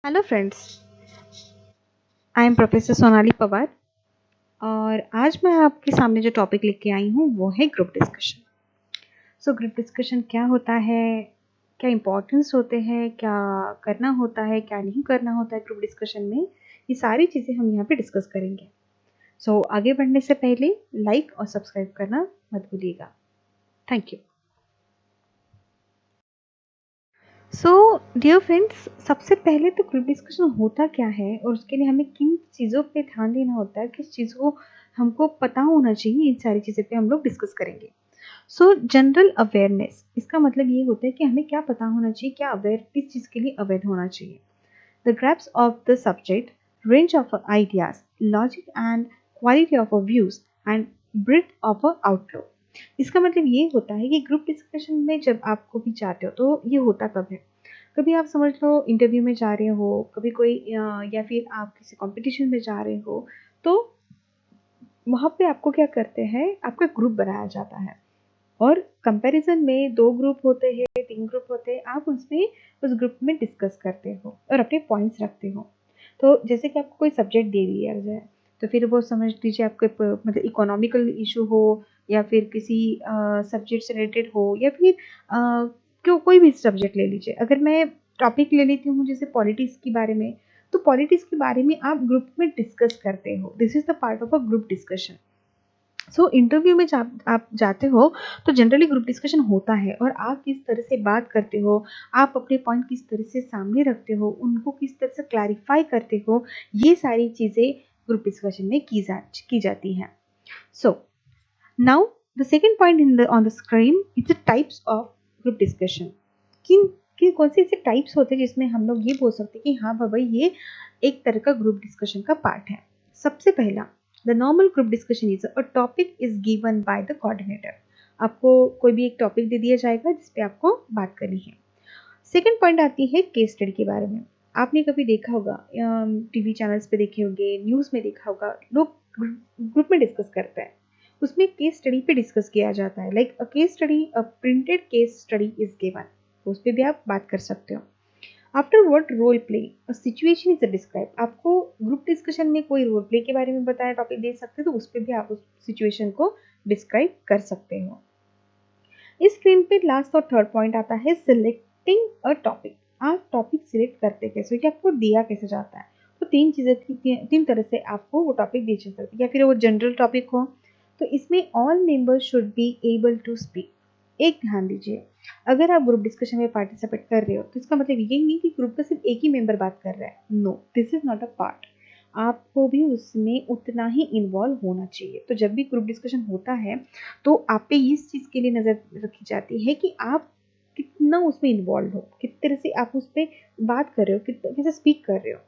Hello friends, I am professor Sonali Pawar और आज मैं आपके सामने जो टॉपिक लेके आई हूँ वो है group discussion. So group discussion क्या होता है, क्या इम्पोर्टेंस होते हैं, क्या करना होता है, क्या नहीं करना होता है ग्रुप डिस्कशन में, ये सारी चीज़ें हम यहाँ पे डिस्कस करेंगे। सो आगे बढ़ने से पहले लाइक और सब्सक्राइब करना मत भूलिएगा। Thank you. So dear friends, सबसे पहले तो ग्रुप डिस्कशन होता क्या है और उसके लिए हमें किन चीज़ों पे ध्यान देना होता है, किस चीज़ को हमको पता होना चाहिए, इन सारी चीज़ों पे हम लोग डिस्कस करेंगे। सो जनरल अवेयरनेस, इसका मतलब ये होता है कि हमें क्या पता होना चाहिए, क्या अवेयर, किस चीज़ के लिए अवेयर होना चाहिए। The grasp of the subject, range of ideas, logic and quality of views and breadth of outlook. इसका मतलब ये होता है कि ग्रुप डिस्कशन में जब आप कभी जाते हो तो ये होता कब है, कभी आप समझ लो इंटरव्यू में जा रहे हो, कभी कोई या फिर आप किसी कंपटीशन में जा रहे हो, तो वहाँ पे आपको क्या करते हैं, आपका ग्रुप बनाया जाता है और कंपैरिजन में 2 ग्रुप होते हैं, 3 ग्रुप होते हैं, आप उसमें उस ग्रुप में डिस्कस करते हो और अपने पॉइंट्स रखते हो। तो जैसे कि आपको कोई सब्जेक्ट दे दिया जाए, तो फिर वो समझ लीजिए आपके मतलब इकोनॉमिकल इशू हो या फिर किसी सब्जेक्ट से रिलेटेड हो या फिर क्यों कोई भी सब्जेक्ट ले लीजिए। अगर मैं टॉपिक ले लेती हूँ जैसे पॉलिटिक्स के बारे में, तो पॉलिटिक्स के बारे में आप ग्रुप में डिस्कस करते हो। This is the part of a group discussion. So interview में जब आप जाते हो तो जनरली ग्रुप डिस्कशन होता है और आप किस तरह से बात करते हो, आप अपने पॉइंट किस तरह से सामने रखते हो, उनको किस तरह से क्लैरिफाई करते हो, ये सारी चीज़ें ग्रुप डिस्कशन में की जाती हैं। So now the second point in the on the screen it's the types of group discussion. किन किन कौन से ऐसे टाइप्स होते हैं जिसमें हम लोग ये बोल सकते हैं कि हाँ बाबा ये एक तरह का ग्रुप डिस्कशन का पार्ट है। सबसे पहला, the normal group discussion is a topic is given by the coordinator. आपको कोई भी एक टॉपिक दे दिया जाएगा जिसपे आपको बात करनी है। सेकेंड पॉइंट आती है केस स्टडी के बारे में। आपने कभी देखा होगा, टीवी चैनल्स पे देखे होंगे, न्यूज़ में देखा होगा, लोग ग्रुप में डिस्कस करते हैं, उसमें केस स्टडी पे डिस्कस किया जाता है। Like a case study, a printed case study is given, तो उस पर भी आप बात कर सकते हो। Afterward role play, a situation is describe. आपको ग्रुप डिस्कशन में कोई रोल प्ले के बारे में बताया टॉपिक दे सकते हो, तो उस पर भी आप उस सिचुएशन को डिस्क्राइब कर सकते हो। इस स्क्रीन पे लास्ट और थर्ड पॉइंट आता है सिलेक्टिंग अ टॉपिक। आप टॉपिक सिलेक्ट करते कैसे हो, कि आपको दिया कैसे जाता है। तो तीन चीजें तीन तरह से आपको वो टॉपिक दी जा सकती है, या फिर वो जनरल टॉपिक हो तो इसमें all members should be able to speak. एक ध्यान दीजिए, अगर आप ग्रुप डिस्कशन में पार्टिसिपेट कर रहे हो तो इसका मतलब ये नहीं कि ग्रुप का सिर्फ एक ही मेंबर बात कर रहा है। No, this is not a part. आपको भी उसमें उतना ही इन्वॉल्व होना चाहिए। तो जब भी ग्रुप डिस्कशन होता है तो आप पे इस चीज़ के लिए नज़र रखी जाती है कि आप कितना उसमें इन्वॉल्व हो, किस तरह से आप उस पर बात कर रहे हो, कैसे स्पीक कर रहे हो।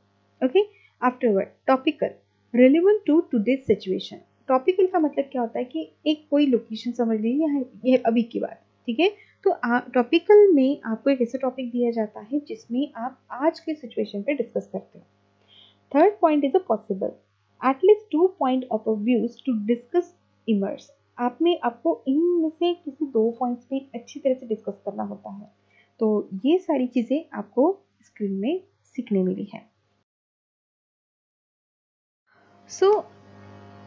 Okay, afterward topical, relevant to today's situation. Topical का मतलब क्या होता है कि एक कोई लोकेशन समझ लीजिए, यहाँ ये अभी की बात, ठीक है। तो टॉपिकल में आपको एक ऐसा टॉपिक दिया जाता है जिसमें आप आज के सिचुएशन पे डिस्कस करते हो। Third point is a possible. At least 2 point of a views to discuss emerge. आपको इनमें से किसी 2 पॉइंट्स पे अच्छी तरह से डिस्कस करना होता है। तो ये सारी चीजें आपको स्क्रीन में सीखने मिली है। सो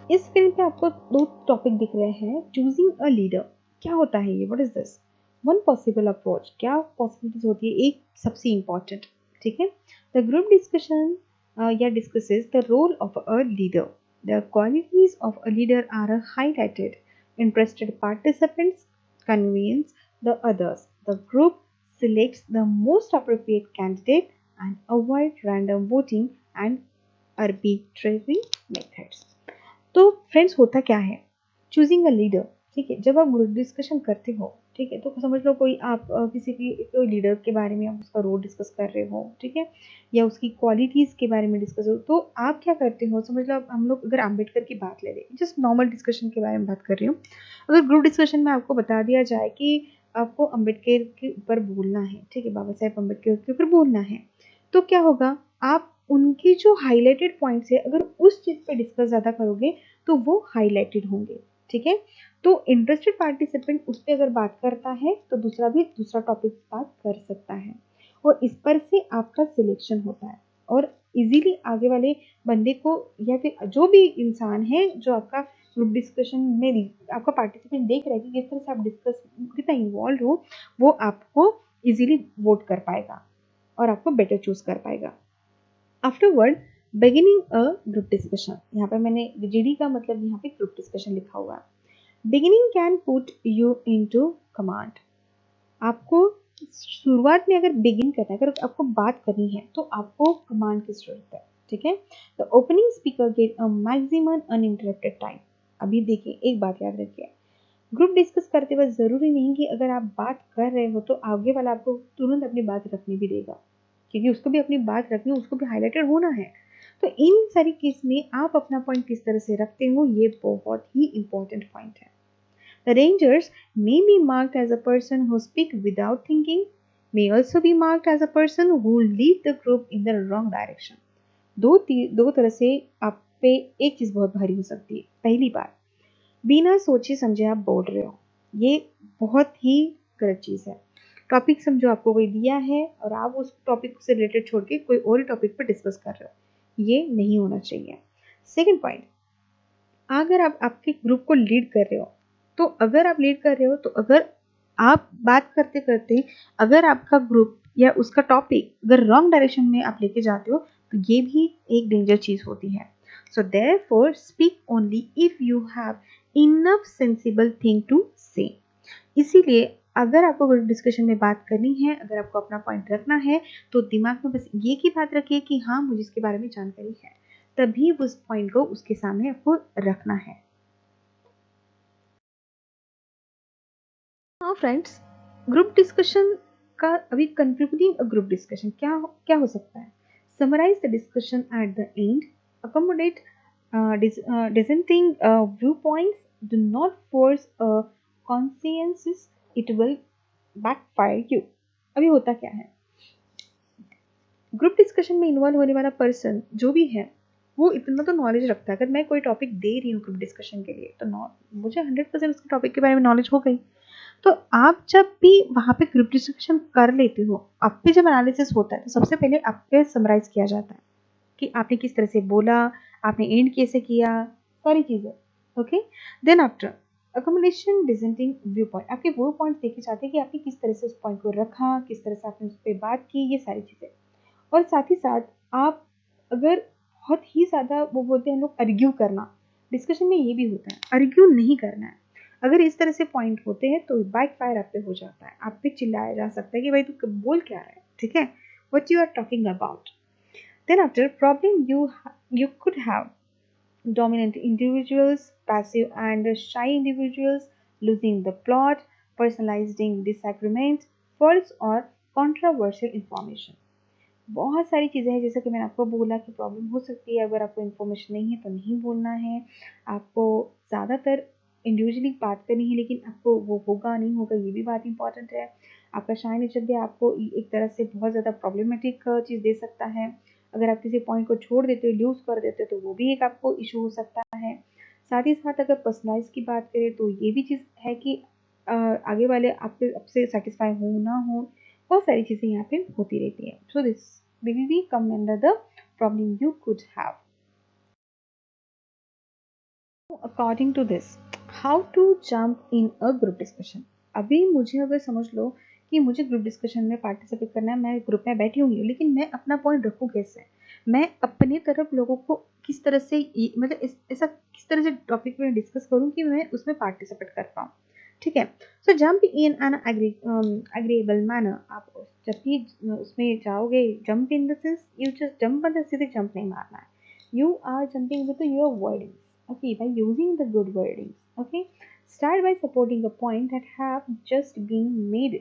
इस स्क्रीन पे आपको 2 टॉपिक दिख रहे हैं। चूजिंग अ लीडर, क्या होता है ये, what is this. One possible approach, क्या पॉसिबिलिटीज होती है, एक सबसे इंपॉर्टेंट, ठीक है। द ग्रुप डिस्कशन या discusses the role of a leader. The qualities of a leader are highlighted. Interested participants convince the others. The group selects the most appropriate candidate and avoid random voting and arbitrary methods. तो friends होता क्या है, choosing a leader, ठीक है। जब आप group discussion करते हो, ठीक है, तो समझ लो कोई आप किसी की कोई लीडर के बारे में आप उसका रोल डिस्कस कर रहे हो, ठीक है, या उसकी क्वालिटीज़ के बारे में डिस्कस हो, तो आप क्या करते हो, समझ लो हम लोग अगर अम्बेडकर की बात ले लें, जस्ट नॉर्मल डिस्कशन के बारे में बात कर रही हूँ। अगर ग्रुप डिस्कशन में आपको बता दिया जाए कि आपको अम्बेडकर के ऊपर बोलना है, ठीक है, बाबा साहेब अम्बेडकर के ऊपर बोलना है, तो क्या होगा, आप उनकी जो हाईलाइटेड पॉइंट्स है अगर उस चीज़ पे डिस्कस ज़्यादा करोगे तो वो हाईलाइटेड होंगे, ठीक है। तो इंटरेस्टेड पार्टिसिपेंट उस पर अगर बात करता है तो दूसरा भी दूसरा टॉपिक बात कर सकता है और इस पर से आपका सिलेक्शन होता है। और इजीली आगे वाले बंदे को या फिर जो भी इंसान है जो आपका ग्रुप डिस्कशन में आपका पार्टिसिपेंट देख रहा है कि किस तरह से आप डिस्कस कितना इन्वॉल्व हो, वो आपको इजीली वोट कर पाएगा और आपको बेटर चूज कर पाएगा। Afterward beginning a group discussion, यहाँ पे मैंने जीडी का मतलब यहाँ पे ग्रुप डिस्कशन लिखा हुआ है। Beginning can put you into command. आपको शुरुआत में अगर बिगिन करना है, अगर आपको बात करनी है तो आपको कमांड की जरूरत है, ठीक है। The opening speaker get a maximum uninterrupted time. अभी देखिए एक बात याद रखिए, ग्रुप डिस्कस करते वक्त जरूरी नहीं कि अगर आप बात कर रहे हो तो आगे वाला आपको तुरंत अपनी बात रखनी भी देगा, क्योंकि उसको भी अपनी बात रखनी है, उसको भी हाईलाइटेड होना है। तो इन सारी केस में आप अपना पॉइंट किस तरह से रखते हो ये बहुत ही इंपॉर्टेंट पॉइंट है। The rangers may be marked as a person who speak without thinking, may also be marked as a person who lead the group in the wrong direction. दो तरह से आप पे एक चीज बहुत भारी हो सकती है। पहली बात, बिना सोचे समझे आप बोल रहे हो, ये बहुत ही गलत चीज है। टॉपिक समझो आपको कोई दिया है और आप उस टॉपिक से रिलेटेड छोड़ के कोई और टॉपिक पर डिस्कस कर रहे हो, ये नहीं होना चाहिए। सेकेंड पॉइंट, अगर आप आपके ग्रुप को लीड कर रहे हो तो अगर आप लीड कर रहे हो तो अगर आप बात करते करते अगर आपका ग्रुप या उसका टॉपिक अगर रॉन्ग डायरेक्शन में आप लेके जाते हो तो ये भी एक डेंजर चीज होती है। So therefore speak only if you have enough sensible thing to say. इसीलिए अगर आपको ग्रुप डिस्कशन में बात करनी है, अगर आपको अपना पॉइंट रखना है तो दिमाग में बस ये की बात रखिए कि हाँ मुझे इसके बारे में जानकारी है, तभी उस पॉइंट को उसके सामने आपको रखना है। हाँ फ्रेंड्स, ग्रुप डिस्कशन का अभी कंक्लूडिंग अ ग्रुप डिस्कशन क्या क्या हो सकता है? Summarise the discussion at the end, accommodate dissenting viewpoints, do not force a consensus, it will backfire you। अभी होता क्या है, ग्रुप डिस्कशन में इन्वॉल्व होने वाला पर्सन जो भी है वो इतना तो नॉलेज रखता है। अगर मैं कोई टॉपिक दे रही हूँ ग्रुप डिस्कशन के लिए तो मुझे 100% उसके टॉपिक के बारे में नॉलेज हो गई। तो आप जब भी वहां पे ग्रुप डिस्कशन कर लेते हो, आप पे जब एनालिसिस होता है तो सबसे पहले आपके समराइज किया जाता है कि आपने किस तरह से बोला, आपने एंड कैसे किया, सारी चीजें। Okay, then after accommodation dissenting view point, आपके वो पॉइंट देखे जाते हैं कि आपने किस तरह से उस पॉइंट को रखा, किस तरह से आपने उस पर बात की, ये सारी चीजें। और साथ ही साथ आप अगर बहुत ही ज़्यादा वो बोलते हैं लोग अर्ग्यू करना, डिस्कशन में ये भी होता है, अर्ग्यू नहीं करना है। अगर इस तरह से पॉइंट होते हैं तो बैक फायर आप पे हो जाता है, आप पे चिल्लाया जा सकता है कि भाई तू बोल क्या रहा है, ठीक है, what you are talking about. Then after problem you could have dominant individuals, passive and shy individuals, losing the plot, personalizing disagreement, false or controversial information। बहुत सारी चीज़ें हैं, जैसे कि मैंने आपको बोला कि प्रॉब्लम हो सकती है, अगर आपको इन्फॉर्मेशन नहीं है तो नहीं बोलना है। आपको ज़्यादातर इंडिविजुअली बात करनी है, लेकिन आपको वो होगा नहीं होगा ये भी बात इंपॉर्टेंट है। आपका शाय नेचर भी आपको एक तरह से बहुत ज़्यादा प्रॉब्लमेटिक चीज़ दे सकता है। अगर आप किसी पॉइंट को छोड़ देते हो, लूज़ कर देते हो, तो वो भी एक आपको इशू हो सकता है। साथ ही साथ अगर पर्सनलाइज की बात करें तो ये भी चीज़ है कि आगे वाले आपसे सेटिस्फाई हो ना हो, बहुत सारी चीज़ें यहाँ पे होती रहती है। So this will be come under the problem you could have। According to this, how to jump in a group discussion। अभी मुझे अगर समझ लो कि मुझे ग्रुप डिस्कशन में पार्टिसिपेट करना है, मैं ग्रुप में बैठी हुई हूँ, लेकिन मैं अपना पॉइंट रखूँ कैसे, मैं अपनी तरफ लोगों को किस तरह से मतलब ऐसा किस तरह से टॉपिक में डिस्कस करूँ कि मैं उसमें पार्टिसिपेट कर पाऊँ, ठीक है। So jump in an agreeable manner, आप जब भी उसमें जाओगे, jump in the sense you just jump, मतलब सीधे जंप नहीं मारना है, you are jumping with your wordings, okay, by using the good wordings, okay, start by supporting a point that have just been made।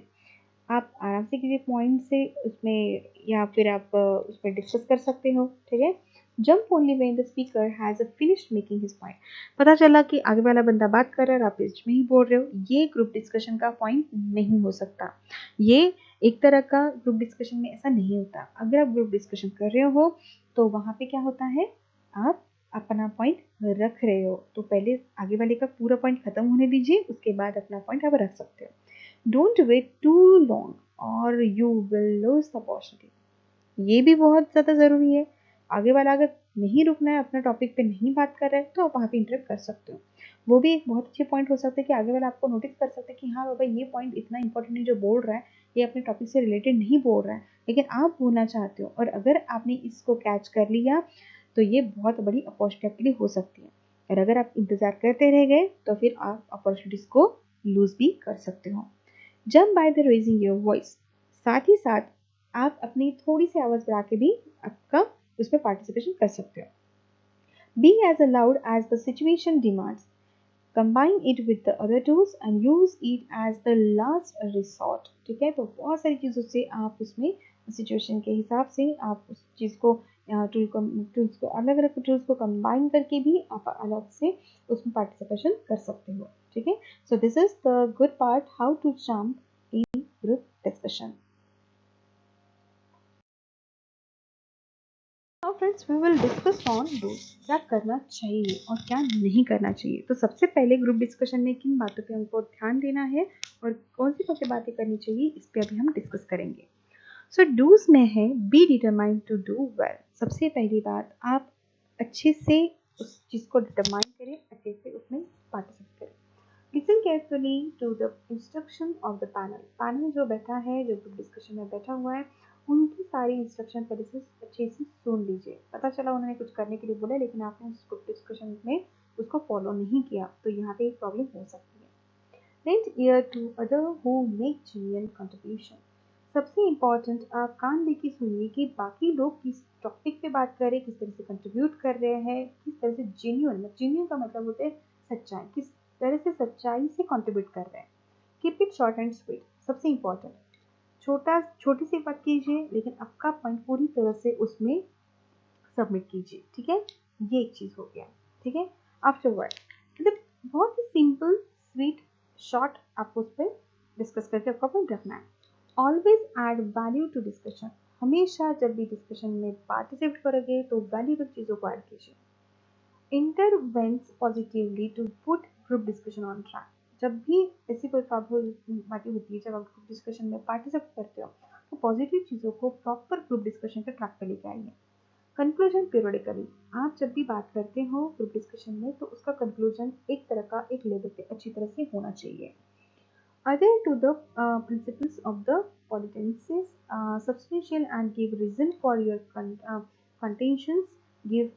आप आराम से किसी point से उसमें या फिर आप उस पर डिस्कस कर सकते हो, ठीक है। Jump only when the speaker has a finished making his point. पता चला कि आगे वाला बंदा बात कर रहा है और आप बीच में ही बोल रहे हो, ये ग्रुप डिस्कशन का पॉइंट नहीं हो सकता। ये एक तरह का ग्रुप डिस्कशन में ऐसा नहीं होता। अगर आप ग्रुप डिस्कशन कर रहे हो तो वहाँ पे क्या होता है, आप अपना पॉइंट रख रहे हो तो पहले आगे वाले का पूरा पॉइंट खत्म होने दीजिए, उसके बाद अपना पॉइंट आप रख सकते हो। डोंट वेट टू लॉन्ग और you will lose the opportunity. ये भी बहुत ज़्यादा ज़रूरी है। आगे वाला अगर नहीं रुकना है, अपना टॉपिक पे नहीं बात कर रहा है, तो आप वहाँ पे इंटरप्ट कर सकते हो। वो भी एक बहुत अच्छे पॉइंट हो सकता है कि आगे वाला आपको नोटिस कर सकता है कि हाँ बाबा, ये पॉइंट इतना इंपॉर्टेंट है जो बोल रहा है, ये अपने टॉपिक से रिलेटेड नहीं बोल रहा है, लेकिन आप बोलना चाहते हो, और अगर आपने इसको कैच कर लिया तो ये बहुत बड़ी अपॉर्चुनिटी आपके लिए हो सकती है। और अगर आप इंतज़ार करते रह गए तो फिर आप अपॉर्चुनिटीज़ को लूज़ भी कर सकते हो। Jump by the raising your voice, साथ ही साथ आप अपनी थोड़ी सी आवाज़ बढ़ा के भी आपका उसमें पार्टिसिपेशन कर सकते हो। Be as aloud as the situation demands, combine it with the other tools and use it as the last resort. ठीक है, तो बहुत सारी चीज़ों से आप उसमें सिचुएशन के हिसाब से आप उस चीज़ को टूल्स को अलग अलग टूल्स को कंबाइन करके भी आप अलग से उसमें पार्टिसिपेशन कर सकते हो। ठीक है, so this is the good part, how to jump in group discussion. Now friends, we will discuss on dos, क्या करना चाहिए और क्या नहीं करना चाहिए। तो सबसे पहले ग्रुप डिस्कशन में किन बातों पे हमको ध्यान देना है और कौन सी बातें करनी चाहिए, इस पे अभी हम डिस्कस करेंगे। सो डूज में है be determined to do well. सबसे पहली बात, आप अच्छे से उस चीज़ को डिटरमाइन करें, अच्छे से उसमें पार्टिसिपेट करें। Listen carefully to the instruction of the panel. Panel जो बैठा है, जो ग्रुप डिस्कशन में बैठा हुआ है, उनकी सारी इंस्ट्रक्शन पहले से अच्छे से सुन लीजिए। पता चला उन्होंने कुछ करने के लिए बोला, लेकिन आपने उस ग्रुप डिस्कशन में उसको फॉलो नहीं किया, तो यहाँ पे एक प्रॉब्लम हो सकती है। Lend ear to other who make genuine contribution. सबसे इम्पोर्टेंट, आप कान देके सुनिए कि बाकी लोग किस टॉपिक पे बात कर रहे हैं, किस तरह से कंट्रीब्यूट कर रहे हैं, किस तरह से जेन्युइन का मतलब होता है सच्चाई, किस तरह से सच्चाई से कंट्रीब्यूट कर रहे हैं। Keep it short and sweet, सबसे इम्पोर्टेंट, छोटी सी बात कीजिए, लेकिन आपका पॉइंट पूरी तरह से उसमें सबमिट कीजिए। ठीक है, ये एक चीज हो गया। ठीक है, आफ्टरवर्ड मतलब बहुत ही सिंपल स्वीट शॉर्ट आपको उस पर डिस्कस करके आपका पॉइंट रखना है। Always add value to discussion, हमेशा जब भी डिस्कशन में पार्टिसिपेट करोगे तो वैल्यूबल चीज़ों को ऐड कीजिए। Intervene positively to put group discussion on track, जब भी ऐसी कोई बातें होती है, जब आप ग्रुप डिस्कशन में पार्टिसिपेट करते हो, तो पॉजिटिव चीज़ों को प्रॉपर ग्रुप डिस्कशन के ट्रैक पे लेके आइए। कंक्लूजन पीरियडिकली, आप जब भी बात करते हो ग्रुप डिस्कशन में, तो उसका कंक्लूजन एक तरह का एक लेवल पे अच्छी तरह से होना चाहिए। Adhere to the principles of the politensis, substantial and give reason for your contentions. Give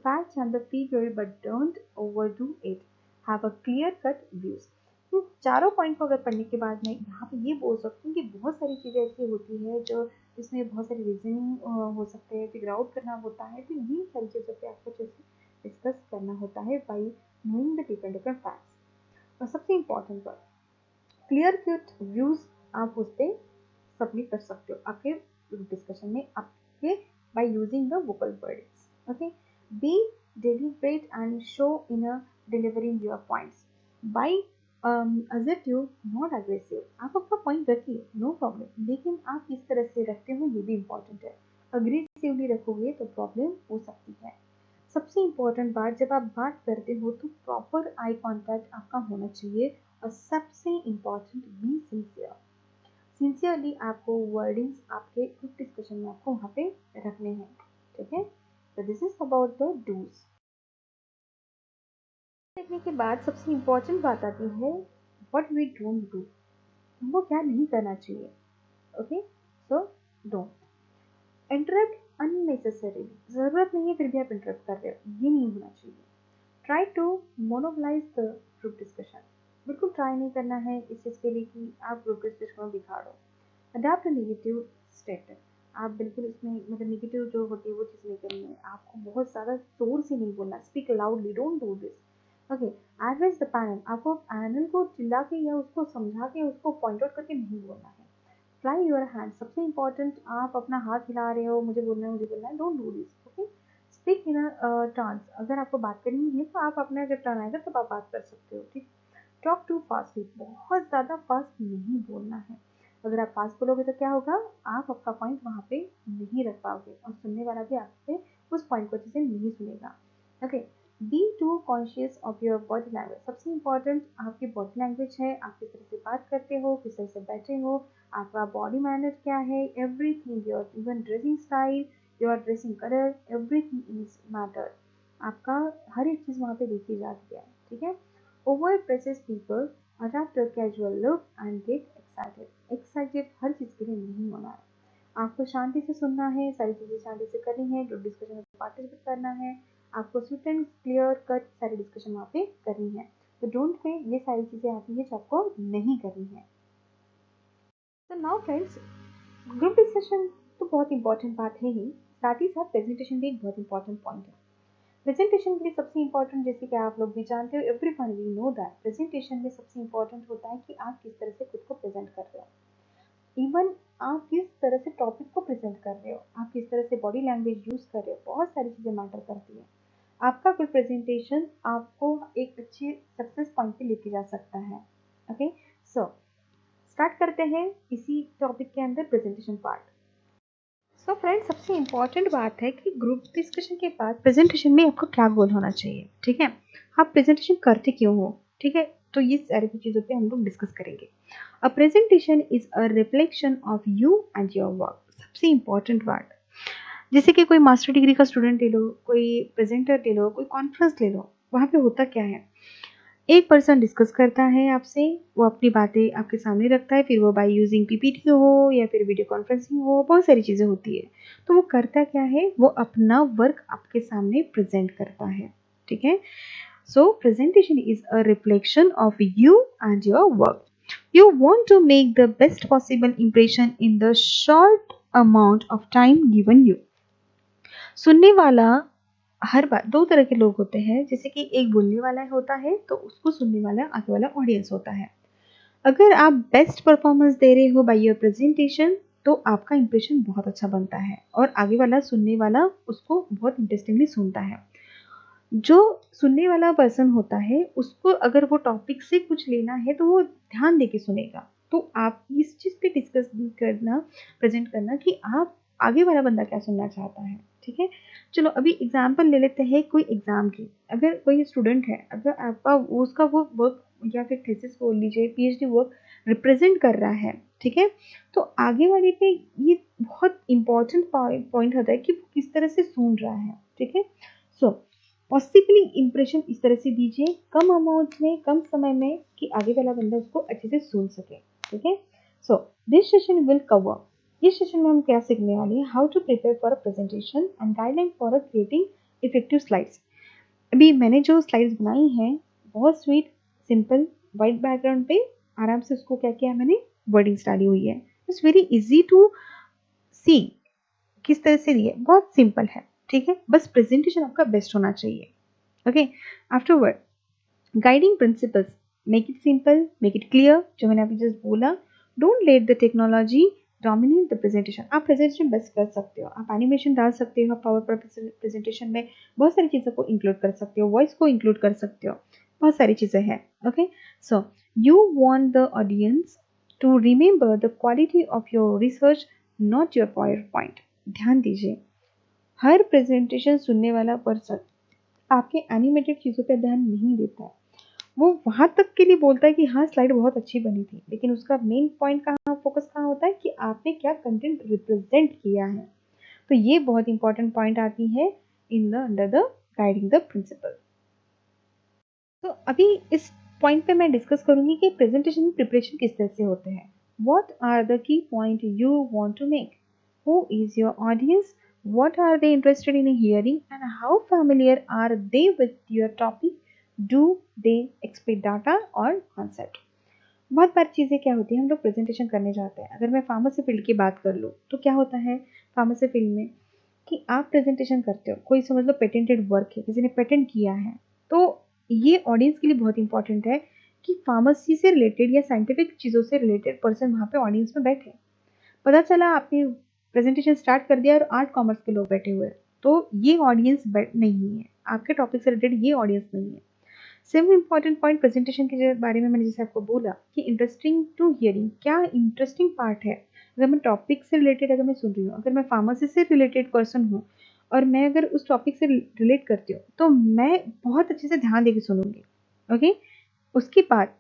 facts and the figure, but don't overdo it. Have a clear-cut views. इन चारों पॉइंट को अगर पढ़ने के बाद मैं यहाँ पे ये बोल सकती हूँ कि बहुत सारी चीज़ें ऐसी होती है जो इसमें बहुत सारी रीजनिंग हो सकते हैं, फिगर आउट करना होता है, तो ये सारी चीज़ों पे आपको अच्छे से डिस्कस करना होता है by knowing the different different facts. और सबसे इम्पॉर्टेंट बात, क्लियर कट व्यूज आप उस पर सबमिट कर सकते हो आपके डिस्कशन में, आपके by using the vocal words. Okay, be deliberate and show in a delivering your points by assertive not aggressive. आप अपना पॉइंट रखिए, नो प्रॉब्लम, लेकिन आप किस तरह से रखते हो ये भी इंपॉर्टेंट है। अग्रेसिवली रखोगे तो प्रॉब्लम हो सकती है। सबसे इम्पोर्टेंट बात, जब आप बात करते हो तो प्रॉपर आई कांटेक्ट आपका होना चाहिए, और सबसे इम्पोर्टेंट, बी सिंसियर। सिंसियरली आपको वर्डिंग्स आपके ग्रुप डिस्कशन में आपको वहाँ पे रखने हैं। ठीक है, तो this is about the dos. देखने के बाद सबसे इम्पोर्टेंट बात आती है व्हाट वी डोंट डू, हमको क्या नहीं करना चाहिए। Okay, so don't interrupt unnecessarily, जरूरत नहीं है फिर भी आप इंटरप्ट कर रहे हो, ये नहीं होना चाहिए। Try to monopolize the group discussion, बिल्कुल ट्राई नहीं करना है इस चीज़ के लिए कि आप ग्रुप डिस्कशन को बिगाड़ो। अडाप्ट नेगेटिव स्टेटमेंट, आप बिल्कुल इसमें मतलब नेगेटिव जो होती है वो चीज़ नहीं करनी है, आपको बहुत ज़्यादा जोर से नहीं बोलना, speak loudly, don't do this. Okay, address the panel, आपको पैनल को चिल्ला के या उसको समझा के उसको पॉइंट आउट करके नहीं बोलना है। फ्लाई योर हैंड, सबसे इंपॉर्टेंट, आप अपना हाथ हिला रहे हो, मुझे बोलना है मुझे बोलना है, don't do this. Okay, speak in turns, अगर आपको बात करनी है तो आप अपना जब टर्न आएगा तब आप बात कर सकते हो। ठीक, टॉक टू फास्टली, बहुत ज़्यादा फास्ट नहीं बोलना है। अगर आप फास्ट बोलोगे तो क्या होगा, आप आपका पॉइंट वहाँ पे नहीं रख पाओगे और सुनने वाला भी आपसे उस पॉइंट को अच्छे से नहीं सुनेगा। Okay, be too conscious of your body language. सबसे इम्पोर्टेंट आपकी बॉडी लैंग्वेज है, आप किस तरह से बात करते हो, किस तरह से बैठे हो, आपका बॉडी मैनर क्या है, everything, your even dressing style, your dressing colour, everything is matter. आपका हर एक चीज़ वहाँ पे देखी जाती है, ठीक है। Over presses people adopt a casual look and get excited. Excited हर चीज़ के लिए नहीं होना है, आपको शांति से सुनना है, सारी चीज़ें शांति से करनी है, ग्रुप डिस्कशन में पार्टिसिपेट करना है, आपको स्वीट एंड क्लियर कट सारी डिस्कशन वहाँ पे करनी है। तो डोंट में ये सारी चीज़ें आती है जो आपको नहीं करनी है। तो नाउ फ्रेंड्स, ग्रुप डिस्कशन तो बहुत इंपॉर्टेंट बात है ही, साथ ही साथ प्रेजेंटेशन भी एक बहुत इंपॉर्टेंट पॉइंट है। प्रेजेंटेशन के लिए सबसे इंपॉर्टेंट, जैसे कि आप लोग भी जानते हो, everyone we know that presentation में सबसे इंपॉर्टेंट होता है कि आप किस तरह से खुद को प्रेजेंट कर रहे हो, इवन आप किस तरह से टॉपिक को प्रेजेंट कर रहे हो, आप किस तरह से बॉडी लैंग्वेज यूज कर रहे हो, बहुत सारी चीजें मैटर करती है। आपका कोई प्रेजेंटेशन आपको एक अच्छी सक्सेस पॉइंट पे लेके जा सकता है। ओके, सो स्टार्ट करते हैं इसी टॉपिक के अंदर प्रेजेंटेशन पार्ट। सो फ्रेंड्स, सबसे इम्पॉर्टेंट बात है कि ग्रुप डिस्कशन के बाद प्रेजेंटेशन में आपका क्या गोल होना चाहिए, ठीक है। आप प्रेजेंटेशन करते क्यों हो, ठीक है, तो ये सारी चीज़ों पे हम लोग डिस्कस करेंगे। अ presentation is a reflection of you and your work. सबसे इम्पॉर्टेंट बात, जैसे कि कोई मास्टर डिग्री का स्टूडेंट ले लो, कोई प्रेजेंटर ले लो, कोई कॉन्फ्रेंस ले लो, वहाँ पे होता क्या है, एक पर्सन डिस्कस करता है आपसे, वो अपनी बातें आपके सामने रखता है, फिर वो बाय यूजिंग पीपीटी हो या फिर वीडियो कॉन्फ्रेंसिंग हो, बहुत सारी चीज़ें होती है। तो वो करता क्या है, वो अपना वर्क आपके सामने प्रेजेंट करता है, ठीक है। So presentation is a reflection of you and your work. You want to make the best possible impression in the short amount of time given you. सुनने वाला, हर बार दो तरह के लोग होते हैं, जैसे कि एक बोलने वाला होता है तो उसको सुनने वाला आगे वाला ऑडियंस होता है। अगर आप बेस्ट परफॉर्मेंस दे रहे हो बाय योर प्रेजेंटेशन, तो आपका इंप्रेशन बहुत अच्छा बनता है और आगे वाला सुनने वाला उसको बहुत इंटरेस्टिंगली सुनता है। जो सुनने वाला पर्सन होता है, उसको अगर वो टॉपिक से कुछ लेना है तो वो ध्यान देके सुनेगा। तो आप इस चीज़ पे डिस्कस करना, प्रेजेंट करना कि आप आगे वाला बंदा क्या सुनना चाहता है, ठीक है। चलो अभी एग्जांपल ले लेते हैं कोई एग्जाम की। अगर कोई स्टूडेंट है, अगर आपका उसका वो वर्क या फिर थीसिस बोल लीजिए, पीएचडी वर्क रिप्रेजेंट कर रहा है, ठीक है, तो आगे वाले पे ये बहुत इंपॉर्टेंट पॉइंट होता है कि वो किस तरह से सुन रहा है, ठीक है। सो पॉसिबली इंप्रेशन इस तरह से दीजिए, कम अमाउंट में, कम समय में, कि आगे वाला बंदा उसको अच्छे से सुन सके, ठीक है। So this session will cover, इस सेशन में हम क्या सीखने वाले हैं, how to prepare for a presentation and guideline for a creating effective slides. अभी मैंने जो स्लाइड्स बनाई हैं, बहुत स्वीट, सिंपल, वाइट बैकग्राउंड पे आराम से उसको क्या किया मैंने, वर्डिंग्स डाली हुई है। इट्स वेरी इजी टू सी, किस तरह से दिए, बहुत सिंपल है, ठीक है। बस प्रेजेंटेशन आपका बेस्ट होना चाहिए। Okay, afterward guiding principles, make it simple, make it clear, जो मैंने अभी जस्ट बोला। Don't let the technology dominate the presentation. आप प्रेजेंटेशन बेस्ट कर सकते हो, आप एनिमेशन डाल सकते हो, पावर प्रेजेंटेशन में बहुत सारी चीज़ों को इंक्लूड कर सकते हो, वॉइस को इंक्लूड कर सकते हो, बहुत सारी चीज़ें हैं। Okay, so you want the audience to remember the quality of your research, not your PowerPoint. ध्यान दीजिए, हर प्रेजेंटेशन सुनने वाला पर्सन आपके एनिमेटेड चीज़ों पर ध्यान नहीं देता है। वो वहाँ तक के लिए बोलता है कि हाँ स्लाइड बहुत अच्छी बनी थी, लेकिन उसका मेन पॉइंट कहाँ, फोकस कहाँ होता है कि आपने क्या कंटेंट रिप्रेजेंट किया है। तो ये बहुत इंपॉर्टेंट पॉइंट आती है in the under the guiding the principle. तो अभी इस पॉइंट पे मैं डिस्कस करूंगी कि प्रेजेंटेशन प्रिपरेशन किस तरह से होते हैं। What are the key point you want to make, who is your audience, what are they interested in hearing, and how familiar are they with your topic, do they expect data or concept। बहुत बार चीज़ें क्या होती है, हम लोग presentation करने जाते हैं। अगर मैं फार्मेसी फील्ड की बात कर लूँ तो क्या होता है फार्मेसी फील्ड में, कि आप प्रेजेंटेशन करते हो, कोई समझ लो पेटेंटेड वर्क है, किसी ने पेटेंट किया है, तो ये ऑडियंस के लिए बहुत इंपॉर्टेंट है कि फार्मेसी से रिलेटेड या साइंटिफिक चीज़ों से रिलेटेड पर्सन वहाँ पे ऑडियंस में बैठे। पता चला आपने प्रेजेंटेशन स्टार्ट कर दिया और आर्ट कॉमर्स के लोग बैठे हुए हैं, तो ये ऑडियंस नहीं है, आपके टॉपिक से रिलेटेड ये ऑडियंस नहीं है। सेम इम्पॉर्टेंट पॉइंट प्रेजेंटेशन के बारे में मैंने जैसे आपको बोला कि इंटरेस्टिंग टू हियरिंग, क्या इंटरेस्टिंग पार्ट है। अगर मैं टॉपिक से रिलेटेड अगर मैं सुन रही हूँ, अगर मैं फार्मेसी से रिलेटेड पर्सन हूँ और मैं अगर उस टॉपिक से रिलेट करती हूँ तो मैं बहुत अच्छे से ध्यान देके सुनूंगी। ओके, उसके बाद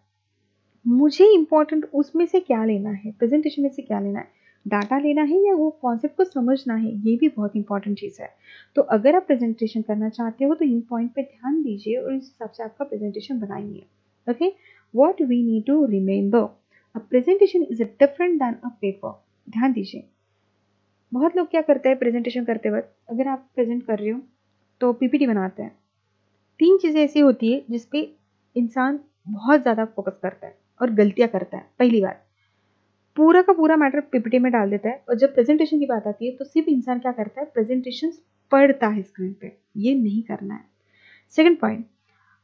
मुझे इम्पोर्टेंट उसमें से क्या लेना है, प्रेजेंटेशन में से क्या लेना है, डाटा लेना है या वो कॉन्सेप्ट को समझना है, ये भी बहुत इंपॉर्टेंट चीज़ है। तो अगर आप प्रेजेंटेशन करना चाहते हो तो इन पॉइंट पे ध्यान दीजिए और इस हिसाब से आपका प्रेजेंटेशन बनाइए। Okay, what we need to remember, a presentation is different than a paper. ध्यान दीजिए, बहुत लोग क्या करते हैं प्रेजेंटेशन करते वक्त, अगर आप प्रेजेंट कर रहे हो तो पीपीटी बनाते हैं। तीन चीज़ें ऐसी होती है जिसपे इंसान बहुत ज़्यादा फोकस करता है और गलतियाँ करता है। पहली बात, पूरा का पूरा मैटर पीपीटी में डाल देता है और जब प्रेजेंटेशन की बात आती है तो सिर्फ इंसान क्या करता है, प्रेजेंटेशन पढ़ता है स्क्रीन पे। ये नहीं करना है। सेकंड पॉइंट,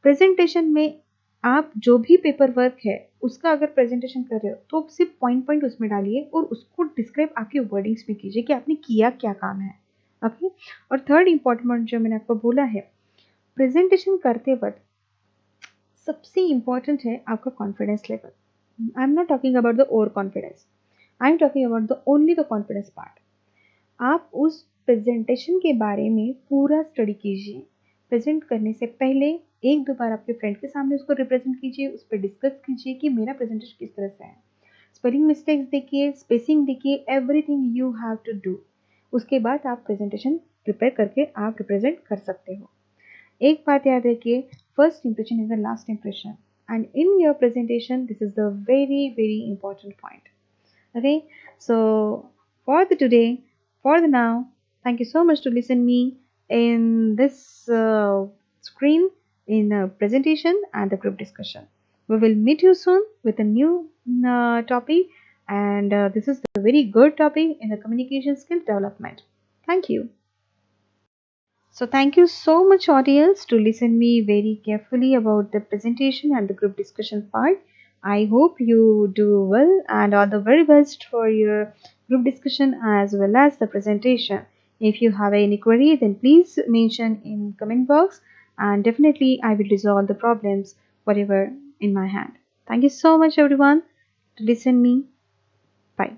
प्रेजेंटेशन में आप जो भी पेपर वर्क है उसका अगर प्रेजेंटेशन कर रहे हो तो सिर्फ पॉइंट पॉइंट उसमें डालिए और उसको डिस्क्राइब आपके वर्डिंग्स में कीजिए कि आपने किया क्या काम है। ओके, और थर्ड इंपॉर्टेंट पॉइंट जो मैंने आपको बोला है, प्रेजेंटेशन करते वक्त सबसे इम्पॉर्टेंट है आपका confidence level. I am not talking about the over confidence, I am talking about the only the confidence part. आप उस प्रेजेंटेशन के बारे में पूरा स्टडी कीजिए। प्रेजेंट करने से पहले एक दो बार आपके फ्रेंड के सामने उसको रिप्रेजेंट कीजिए, उस पर डिस्कस कीजिए कि मेरा प्रेजेंटेशन किस तरह से है। स्पेलिंग मिस्टेक्स देखिए, स्पेसिंग देखिए, everything you have to do. उसके बाद आप प्रेजेंटेशन प्रिपेयर करके आप रिप्रेजेंट कर सकते हो। एक बात याद रखिए, first impression is the last impression and in your presentation this is the very very important point. Okay, so for the today, for the now, thank you so much to listen me in this screen in a presentation and the group discussion. We will meet you soon with a new topic, and this is a very good topic in the communication skill development. Thank you. So thank you so much audience to listen me very carefully about the presentation and the group discussion part. I hope you do well and all the very best for your group discussion as well as the presentation. If you have any query then please mention in comment box and definitely I will resolve the problems whatever in my hand. Thank you so much everyone to listen me. Bye.